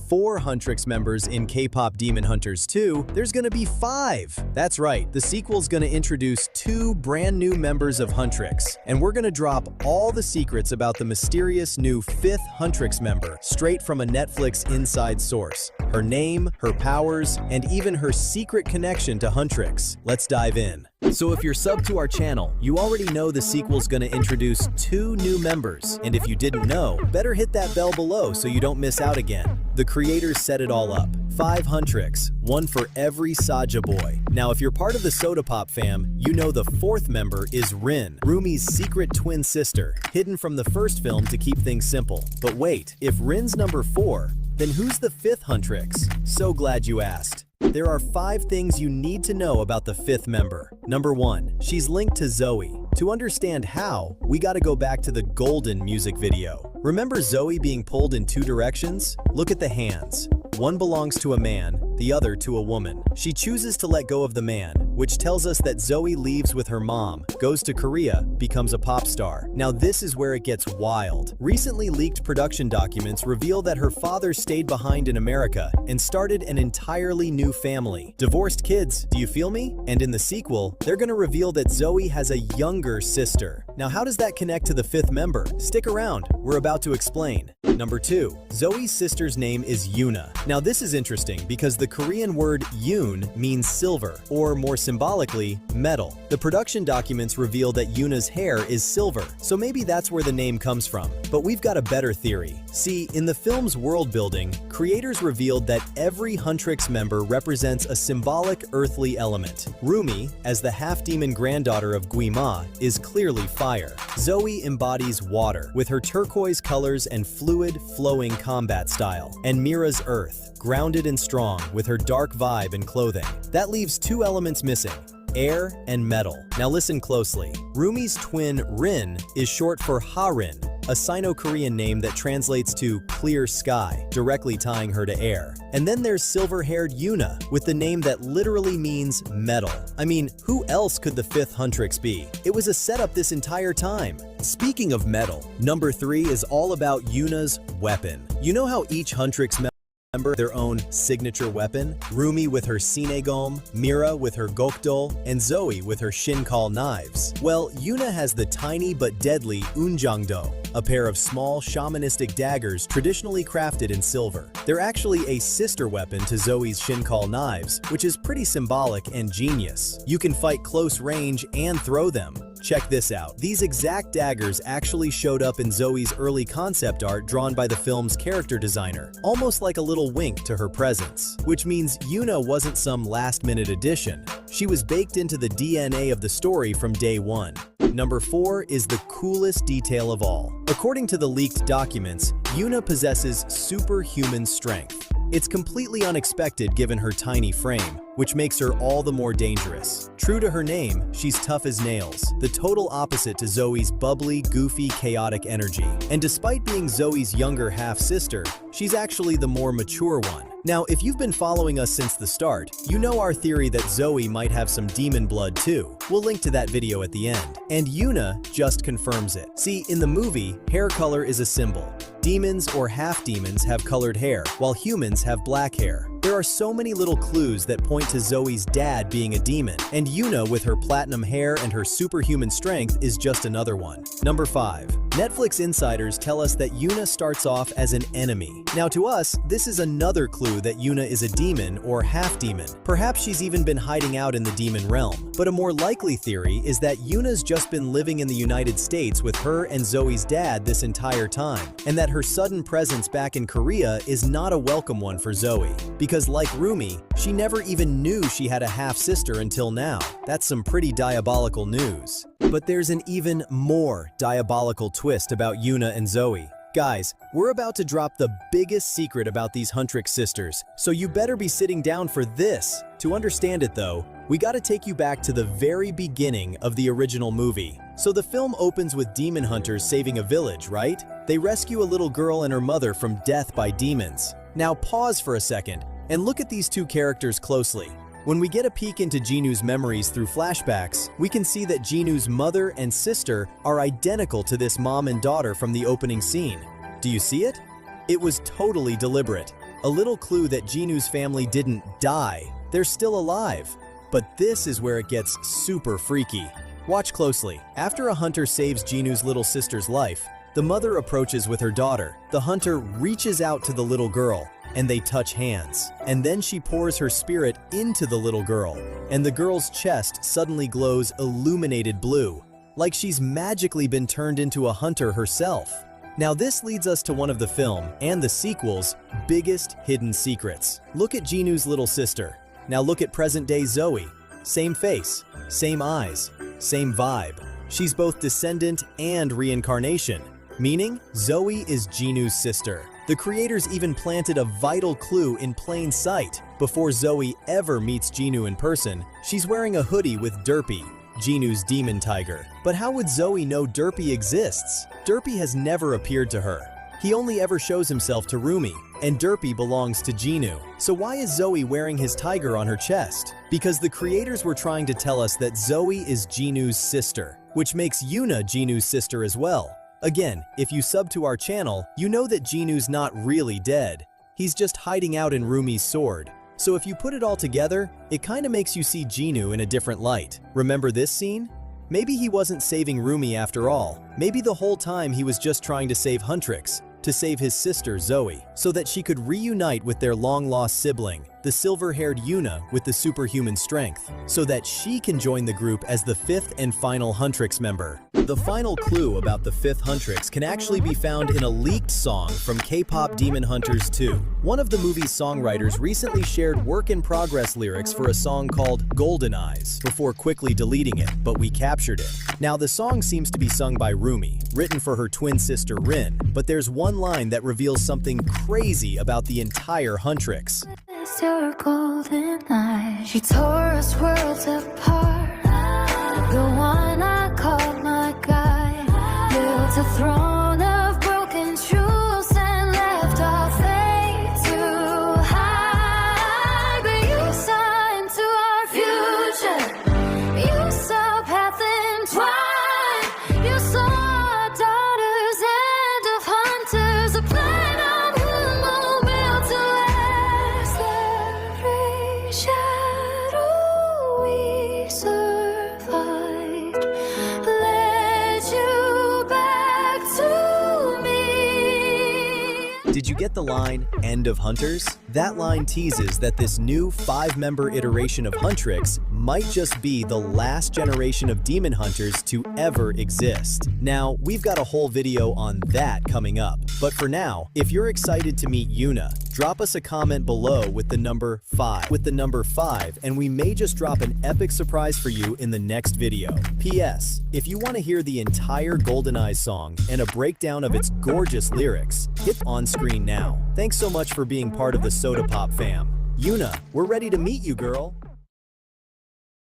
4 Huntrix members in K-pop Demon Hunters 2, there's gonna be 5. That's right, the sequel's gonna introduce 2 brand new members of Huntrix, and we're gonna drop all the secrets about the mysterious new 5th Huntrix member straight from a Netflix inside source. Her name, her powers, and even her secret connection to Huntrix. Let's dive in. So if you're subbed to our channel, you already know the sequel's gonna introduce 2 new members, and if you didn't know, better hit that bell below so you don't miss out again. The creators set it all up. 5 Huntrix, 1 for every Saja boy. Now if you're part of the Soda Pop fam, you know the 4th member is Rin, Rumi's secret twin sister, hidden from the first film to keep things simple. But wait, if Rin's number 4, then who's the 5th Huntrix? So glad you asked. There are 5 things you need to know about the 5th member. Number 1, she's linked to Zoe. To understand how, we gotta go back to the Golden music video. Remember Zoe being pulled in 2 directions? Look at the hands. One belongs to a man, the other to a woman. She chooses to let go of the man, which tells us that Zoe leaves with her mom, goes to Korea, becomes a pop star. Now this is where it gets wild. Recently leaked production documents reveal that her father stayed behind in America and started an entirely new family. Divorced kids, do you feel me? And in the sequel, they're gonna reveal that Zoe has a younger sister. Now how does that connect to the 5th member? Stick around, we're about to explain. Number 2, Zoe's sister's name is Yuna. Now this is interesting because the Korean word Yoon means silver, or more symbolically, metal. The production documents reveal that Yuna's hair is silver, so maybe that's where the name comes from. But we've got a better theory. See, in the film's world building, creators revealed that every Huntrix member represents a symbolic earthly element. Rumi, as the half-demon granddaughter of Guima, is clearly fire. Zoe embodies water, with her turquoise colors and fluid, flowing combat style. And Mira's earth, grounded and strong, with her dark vibe and clothing. That leaves 2 elements missing: air and metal. Now listen closely. Rumi's twin Rin is short for Harin, a Sino-Korean name that translates to clear sky, directly tying her to air. And then there's silver-haired Yuna, with the name that literally means metal. I mean, who else could the 5th Huntrix be? It was a setup this entire time. Speaking of metal, number 3 is all about Yuna's weapon. You know how each Huntrix member their own signature weapon? Rumi with her Sinegom, Mira with her Gokdol, and Zoe with her Shinkal knives. Well, Yuna has the tiny but deadly Unjangdo, a pair of small shamanistic daggers traditionally crafted in silver. They're actually a sister weapon to Zoe's Shinkal knives, which is pretty symbolic and genius. You can fight close range and throw them. Check this out. These exact daggers actually showed up in Zoe's early concept art drawn by the film's character designer, almost like a little wink to her presence. Which means Yuna wasn't some last-minute addition. She was baked into the DNA of the story from day 1. Number 4 is the coolest detail of all. According to the leaked documents, Yuna possesses superhuman strength. It's completely unexpected given her tiny frame, which makes her all the more dangerous. True to her name, she's tough as nails, the total opposite to Zoe's bubbly, goofy, chaotic energy. And despite being Zoe's younger half-sister, she's actually the more mature one. Now, if you've been following us since the start, you know our theory that Zoe might have some demon blood too. We'll link to that video at the end. And Yuna just confirms it. See, in the movie, hair color is a symbol. Demons or half-demons have colored hair, while humans have black hair. There are so many little clues that point to Zoe's dad being a demon, and Yuna with her platinum hair and her superhuman strength is just another one. Number 5. Netflix insiders tell us that Yuna starts off as an enemy. Now to us, this is another clue that Yuna is a demon or half-demon. Perhaps she's even been hiding out in the demon realm. But a more likely theory is that Yuna's just been living in the United States with her and Zoe's dad this entire time, and that her sudden presence back in Korea is not a welcome one for Zoe. Because like Rumi, she never even knew she had a half-sister until now. That's some pretty diabolical news. But there's an even more diabolical twist about Yuna and Zoe. Guys, we're about to drop the biggest secret about these Huntrix sisters, so you better be sitting down for this. To understand it though, we gotta take you back to the very beginning of the original movie. So the film opens with demon hunters saving a village, right? They rescue a little girl and her mother from death by demons. Now pause for a second and look at these 2 characters closely. When we get a peek into Jinu's memories through flashbacks, we can see that Jinu's mother and sister are identical to this mom and daughter from the opening scene. Do you see it? It was totally deliberate. A little clue that Jinu's family didn't die. They're still alive. But this is where it gets super freaky. Watch closely. After a hunter saves Jinu's little sister's life, the mother approaches with her daughter. The hunter reaches out to the little girl, and they touch hands. And then she pours her spirit into the little girl, and the girl's chest suddenly glows illuminated blue, like she's magically been turned into a hunter herself. Now this leads us to one of the film, and the sequel's, biggest hidden secrets. Look at Jinu's little sister. Now look at present-day Zoe. Same face, same eyes, same vibe. She's both descendant and reincarnation, meaning Zoe is Jinu's sister. The creators even planted a vital clue in plain sight. Before Zoe ever meets Jinu in person, she's wearing a hoodie with Derpy, Jinu's demon tiger. But how would Zoe know Derpy exists? Derpy has never appeared to her. He only ever shows himself to Rumi, and Derpy belongs to Jinu. So why is Zoe wearing his tiger on her chest? Because the creators were trying to tell us that Zoe is Jinu's sister, which makes Yuna Jinu's sister as well. Again, if you sub to our channel, you know that Jinu's not really dead. He's just hiding out in Rumi's sword. So if you put it all together, it kinda makes you see Jinu in a different light. Remember this scene? Maybe he wasn't saving Rumi after all. Maybe the whole time he was just trying to save Huntrix, to save his sister Zoe, so that she could reunite with their long-lost sibling, the silver-haired Yuna with the superhuman strength, so that she can join the group as the fifth and final Huntrix member. The final clue about the fifth Huntrix can actually be found in a leaked song from K-pop Demon Hunters 2. One of the movie's songwriters recently shared work-in-progress lyrics for a song called Golden Eyes, before quickly deleting it, but we captured it. Now the song seems to be sung by Rumi, written for her twin sister Rin, but there's one line that reveals something crazy about the entire Huntrix. Your golden eyes, she tore us worlds apart. The one I called my guide built a throne of broken truths and left our fate to hide. But you saw into our future. You saw path entwined. You saw our daughters and of hunters, a plan on whom will build to last. Every shadow we survived led you back to me. Did you get the line, End of Hunters? That line teases that this new 5-member iteration of Huntrix might just be the last generation of demon hunters to ever exist. Now, we've got a whole video on that coming up. But for now, if you're excited to meet Yuna, drop us a comment below with the number 5, and we may just drop an epic surprise for you in the next video. P.S. If you want to hear the entire Golden Eyes song and a breakdown of its gorgeous lyrics, hit on screen now. Thanks so much for being part of the Soda Pop fam. Yuna, we're ready to meet you, girl.